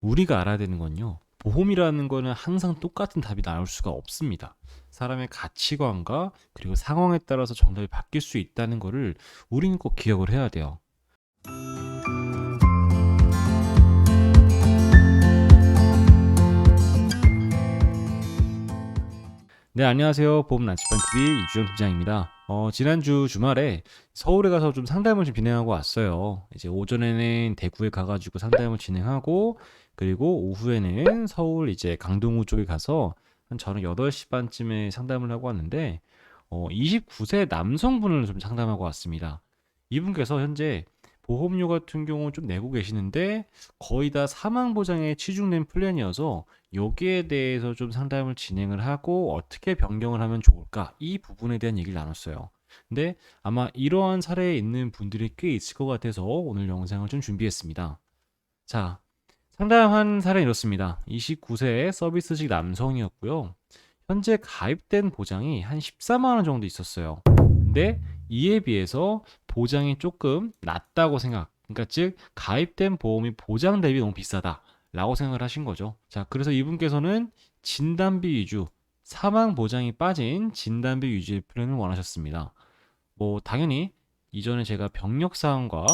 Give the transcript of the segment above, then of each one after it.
우리가 알아야 되는 건요. 보험이라는 거는 항상 똑같은 답이 나올 수가 없습니다. 사람의 가치관과 그리고 상황에 따라서 정답이 바뀔 수 있다는 거를 우리는 꼭 기억을 해야 돼요. 네, 안녕하세요. 보험 난치판 TV 이주영 팀장입니다. 지난주 주말에 서울에 가서 좀 상담을 좀 진행하고 왔어요. 이제 오전에는 대구에 가가지고 상담을 진행하고, 그리고 오후에는 서울 이제 강동구 쪽에 가서 한 저는 8시 반쯤에 상담을 하고 왔는데, 29세 남성분을 좀 상담하고 왔습니다. 이분께서 현재 보험료 같은 경우 좀 내고 계시는데 거의 다 사망 보장에 치중된 플랜이어서 여기에 대해서 좀 상담을 진행을 하고 어떻게 변경을 하면 좋을까? 이 부분에 대한 얘기를 나눴어요. 근데 아마 이러한 사례에 있는 분들이 꽤 있을 것 같아서 오늘 영상을 좀 준비했습니다. 자, 상담한 사례는 이렇습니다. 29세 서비스직 남성이었고요. 현재 가입된 보장이 한 14만 원 정도 있었어요. 근데 이에 비해서 보장이 조금 낮다고 생각. 그러니까 즉 가입된 보험이 보장 대비 너무 비싸다라고 생각을 하신 거죠. 자, 그래서 이분께서는 진단비 위주, 사망 보장이 빠진 진단비 위주의 플랜을 원하셨습니다. 뭐 당연히 이전에 제가 병력 사항과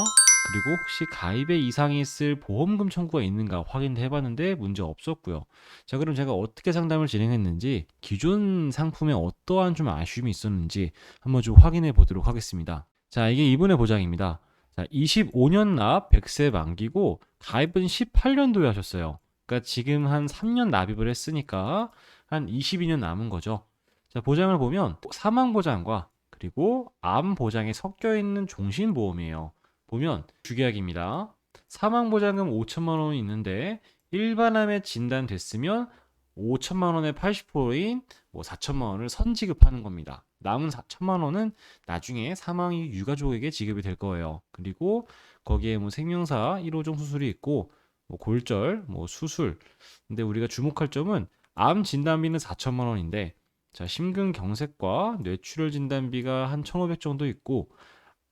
그리고 혹시 가입에 이상이 있을 보험금 청구가 있는가 확인해 봤는데 문제 없었고요. 자, 그럼 제가 어떻게 상담을 진행했는지 기존 상품에 어떠한 좀 아쉬움이 있었는지 한번 좀 확인해 보도록 하겠습니다. 자, 이게 이분의 보장입니다. 자, 25년 납 100세 만기고 가입은 18년도에 하셨어요. 그러니까 지금 한 3년 납입을 했으니까 한 22년 남은 거죠. 자, 보장을 보면 사망 보장과 그리고 암 보장이 섞여 있는 종신보험이에요. 보면 주계약입니다. 사망보장금 5천만 원이 있는데 일반암에 진단됐으면 5천만 원의 80%인 뭐 4천만 원을 선지급하는 겁니다. 남은 4천만 원은 나중에 사망이 유가족에게 지급이 될 거예요. 그리고 거기에 뭐 생명사 1호종 수술이 있고 뭐 골절, 뭐 수술. 근데 우리가 주목할 점은 암 진단비는 4천만 원인데 자, 심근경색과 뇌출혈 진단비가 한 1,500 정도 있고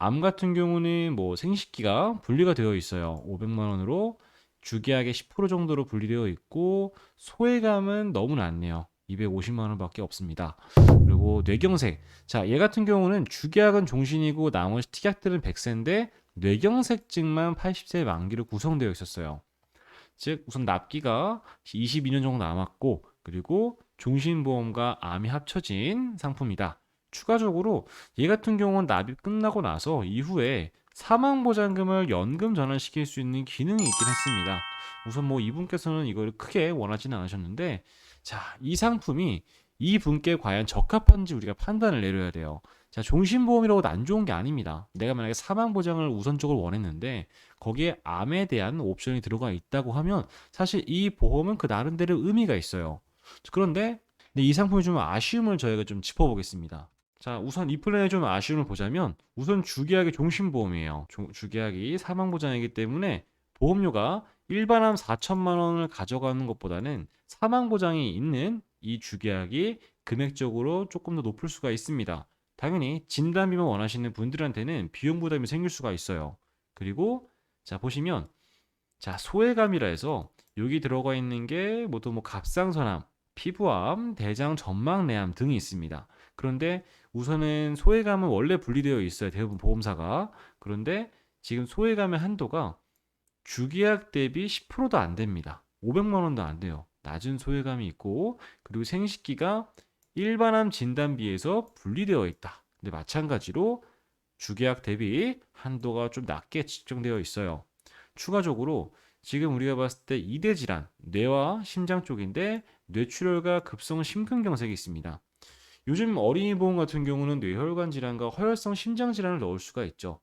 암 같은 경우는 뭐 생식기가 분리가 되어 있어요. 500만 원으로 주계약의 10% 정도로 분리되어 있고 소외감은 너무 낮네요. 250만 원밖에 없습니다. 그리고 뇌경색. 자, 얘 같은 경우는 주계약은 종신이고 나머지 특약들은 100세인데 뇌경색증만 80세 만기로 구성되어 있었어요. 즉 우선 납기가 22년 정도 남았고 그리고 종신보험과 암이 합쳐진 상품이다. 추가적으로 얘 같은 경우는 납입 끝나고 나서 이후에 사망보장금을 연금 전환시킬 수 있는 기능이 있긴 했습니다. 우선 뭐 이분께서는 이걸 크게 원하지는 않으셨는데 자, 이 상품이 이분께 과연 적합한지 우리가 판단을 내려야 돼요. 자, 종신보험이라고 안 좋은 게 아닙니다. 내가 만약에 사망보장을 우선적으로 원했는데 거기에 암에 대한 옵션이 들어가 있다고 하면 사실 이 보험은 그 나름대로 의미가 있어요. 그런데 이 상품이 좀 아쉬움을 저희가 좀 짚어보겠습니다. 자, 우선 이 플랜의 좀 아쉬움을 보자면 우선 주계약이 종신보험이에요. 주계약이 사망보장이기 때문에 보험료가 일반암 4천만 원을 가져가는 것보다는 사망보장이 있는 이 주계약이 금액적으로 조금 더 높을 수가 있습니다. 당연히 진단비만 원하시는 분들한테는 비용 부담이 생길 수가 있어요. 그리고 자, 보시면 자, 소외감이라 해서 여기 들어가 있는 게 모두 뭐 갑상선암, 피부암, 대장 점막내암 등이 있습니다. 그런데 우선은 소외감은 원래 분리되어 있어요. 대부분 보험사가. 그런데 지금 소외감의 한도가 주계약 대비 10%도 안 됩니다. 500만 원도 안 돼요. 낮은 소외감이 있고 그리고 생식기가 일반암 진단비에서 분리되어 있다. 근데 마찬가지로 주계약 대비 한도가 좀 낮게 측정되어 있어요. 추가적으로 지금 우리가 봤을 때 2대 질환, 뇌와 심장 쪽인데 뇌출혈과 급성 심근경색이 있습니다. 요즘 어린이 보험 같은 경우는 뇌혈관 질환과 허혈성 심장 질환을 넣을 수가 있죠.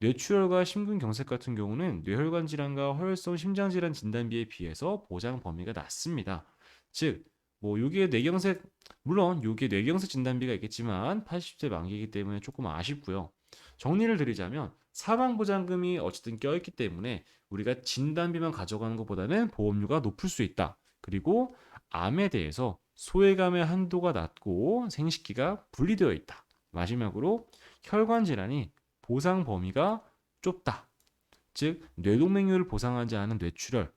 뇌출혈과 심근경색 같은 경우는 뇌혈관 질환과 허혈성 심장 질환 진단비에 비해서 보장 범위가 낮습니다. 즉, 뭐 여기에 뇌경색 물론 여기에 뇌경색 진단비가 있겠지만 80세 만기이기 때문에 조금 아쉽고요. 정리를 드리자면 사망보장금이 어쨌든 껴있기 때문에 우리가 진단비만 가져가는 것보다는 보험료가 높을 수 있다. 그리고 암에 대해서 소외감의 한도가 낮고 생식기가 분리되어 있다. 마지막으로 혈관 질환이 보상 범위가 좁다. 즉 뇌동맥류를 보상하지 않은 뇌출혈,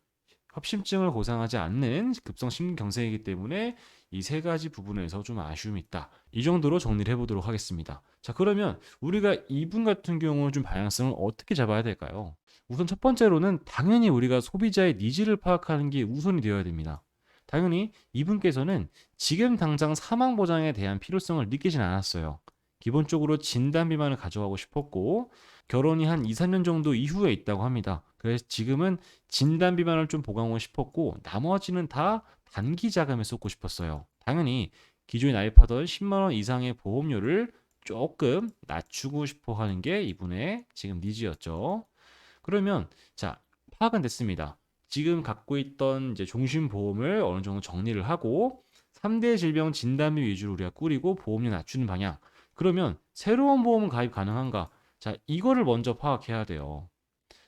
협심증을 고상하지 않는 급성 심근경색이기 때문에 이 세 가지 부분에서 좀 아쉬움이 있다. 이 정도로 정리를 해보도록 하겠습니다. 자, 그러면 우리가 이분 같은 경우는 좀 방향성을 어떻게 잡아야 될까요? 우선 첫 번째로는 당연히 우리가 소비자의 니즈를 파악하는 게 우선이 되어야 됩니다. 당연히 이분께서는 지금 당장 사망 보장에 대한 필요성을 느끼진 않았어요. 기본적으로 진단 비만을 가져가고 싶었고 결혼이 한 2, 3년 정도 이후에 있다고 합니다. 그래서 지금은 진단 비만을 좀 보강하고 싶었고 나머지는 다 단기 자금에 쏟고 싶었어요. 당연히 기존에 나입하던 10만 원 이상의 보험료를 조금 낮추고 싶어 하는 게 이분의 지금 니즈였죠. 그러면 자, 파악은 됐습니다. 지금 갖고 있던 이제 종신보험을 어느 정도 정리를 하고 3대 질병 진단비 위주로 우리가 꾸리고 보험료 낮추는 방향. 그러면 새로운 보험은 가입 가능한가? 자, 이거를 먼저 파악해야 돼요.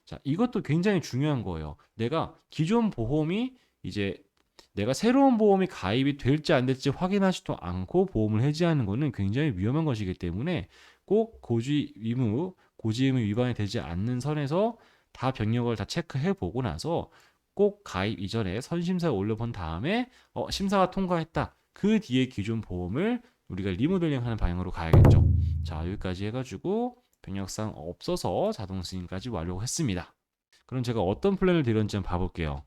자, 이것도 굉장히 중요한 거예요. 내가 기존 보험이 이제 내가 새로운 보험이 가입이 될지 안 될지 확인하지도 않고 보험을 해지하는 것은 굉장히 위험한 것이기 때문에 꼭 고지 의무 위반이 되지 않는 선에서 다 병력을 다 체크해 보고 나서 꼭 가입 이전에 선심사에 올려본 다음에 심사가 통과했다. 그 뒤에 기존 보험을 우리가 리모델링하는 방향으로 가야겠죠. 자, 여기까지 해가지고 병력상 없어서 자동 승인까지 완료했습니다. 그럼 제가 어떤 플랜을 드렸는지 한번 봐볼게요.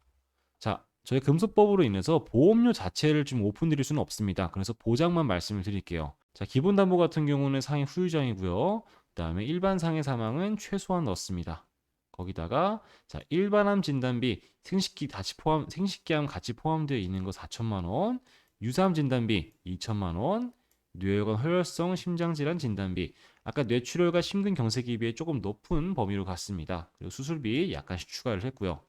자, 저희 금소법으로 인해서 보험료 자체를 좀 오픈드릴 수는 없습니다. 그래서 보장만 말씀을 드릴게요. 자, 기본담보 같은 경우는 상해 후유장이고요. 그다음에 일반 상해 사망은 최소한 넣습니다. 거기다가 자, 일반암 진단비 생식기암 같이 포함되어 있는 거 4천만 원, 유사암 진단비 2천만 원, 뇌혈관 혈혈성 심장질환 진단비 아까 뇌출혈과 심근경색에 비해 조금 높은 범위로 갔습니다. 그리고 수술비 약간씩 추가를 했고요.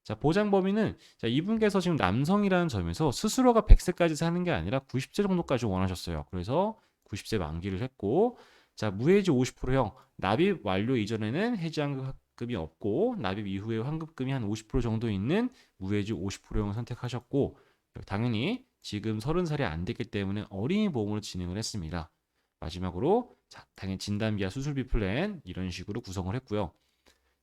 자, 보장 범위는 자, 이분께서 지금 남성이라는 점에서 스스로가 100세까지 사는 게 아니라 90세 정도까지 원하셨어요. 그래서 90세 만기를 했고 자, 무해지 50%형 납입 완료 이전에는 해지 환급금이 없고 납입 이후에 환급금이 한 50% 정도 있는 무해지 50%형을 선택하셨고 당연히 지금 30살이 안 됐기 때문에 어린이 보험으로 진행을 했습니다. 마지막으로 자, 당연히 진단비와 수술비 플랜 이런 식으로 구성을 했고요.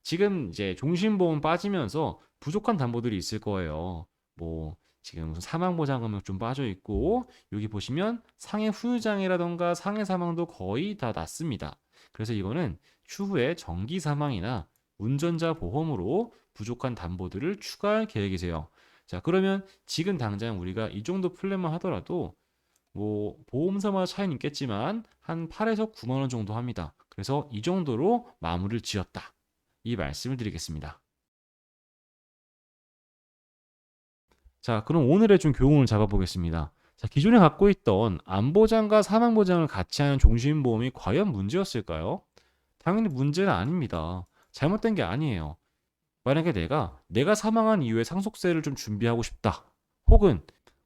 지금 이제 종신보험 빠지면서 부족한 담보들이 있을 거예요. 뭐 지금 무슨 사망보장금이 좀 빠져 있고 여기 보시면 상해 후유장애라던가 상해 사망도 거의 다 났습니다. 그래서 이거는 추후에 정기 사망이나 운전자 보험으로 부족한 담보들을 추가할 계획이세요. 자, 그러면 지금 당장 우리가 이 정도 플랜만 하더라도 뭐 보험사마다 차이는 있겠지만 한 8에서 9만 원 정도 합니다. 그래서 이 정도로 마무리를 지었다. 이 말씀을 드리겠습니다. 자, 그럼 오늘의 좀 교훈을 잡아보겠습니다. 자, 기존에 갖고 있던 암보장과 사망보장을 같이 하는 종신보험이 과연 문제였을까요? 당연히 문제는 아닙니다. 잘못된 게 아니에요. 만약에 내가 사망한 이후에 상속세를 좀 준비하고 싶다. 혹은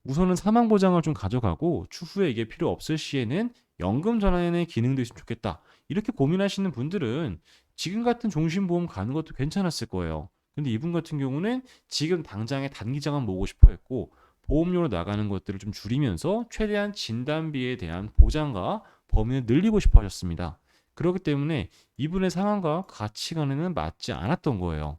우선은 사망보장을 좀 가져가고 추후에 이게 필요 없을 시에는 연금 전환의 기능도 있으면 좋겠다. 이렇게 고민하시는 분들은 지금 같은 종신보험 가는 것도 괜찮았을 거예요. 근데 이분 같은 경우는 지금 당장에 단기장만 모으고 싶어 했고 보험료로 나가는 것들을 좀 줄이면서 최대한 진단비에 대한 보장과 범위를 늘리고 싶어 하셨습니다. 그렇기 때문에 이분의 상황과 가치관에는 맞지 않았던 거예요.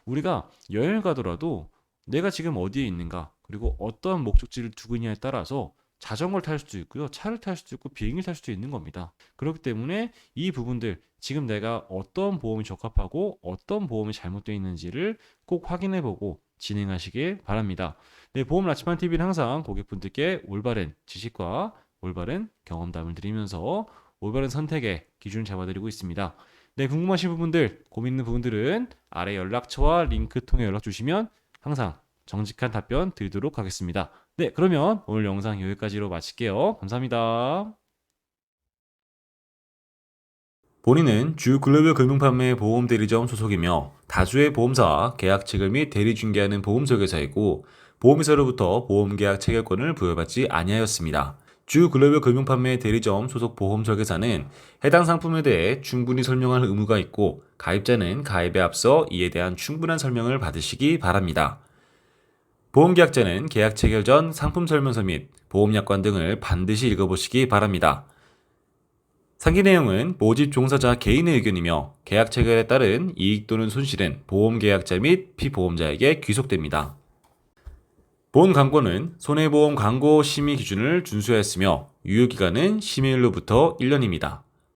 우리가 여행을 가더라도 내가 지금 어디에 있는가, 그리고 어떠한 목적지를 두고 있냐에 따라서 자전거를 탈 수도 있고요, 차를 탈 수도 있고, 비행기를 탈 수도 있는 겁니다. 그렇기 때문에 이 부분들, 지금 내가 어떤 보험이 적합하고 어떤 보험이 잘못되어 있는지를 꼭 확인해보고 진행하시길 바랍니다. 네, 보험 라치판 TV는 항상 고객분들께 올바른 지식과 올바른 경험담을 드리면서 올바른 선택의 기준을 잡아드리고 있습니다. 네, 궁금하신 부분들, 고민 있는 부분들은 아래 연락처와 링크 통해 연락 주시면 항상 정직한 답변 드리도록 하겠습니다. 네, 그러면 오늘 영상 여기까지로 마칠게요. 감사합니다. 본인은 주 글로벌 금융판매 보험 대리점 소속이며 다수의 보험사와 계약 체결 및 대리 중개하는 보험 설계사이고 보험회사로부터 보험계약 체결권을 부여받지 아니하였습니다. 주 글로벌 금융판매 대리점 소속 보험 설계사는 해당 상품에 대해 충분히 설명할 의무가 있고 가입자는 가입에 앞서 이에 대한 충분한 설명을 받으시기 바랍니다. 보험계약자는 계약 체결 전 상품 설명서 및 보험약관 등을 반드시 읽어보시기 바랍니다. 상기 내용은 모집 종사자 개인의 의견이며 계약 체결에 따른 이익 또는 손실은 보험계약자 및 피보험자에게 귀속됩니다. 본 광고는 손해보험 광고 심의 기준을 준수하였으며 유효기간은 심의일로부터 1년입니다.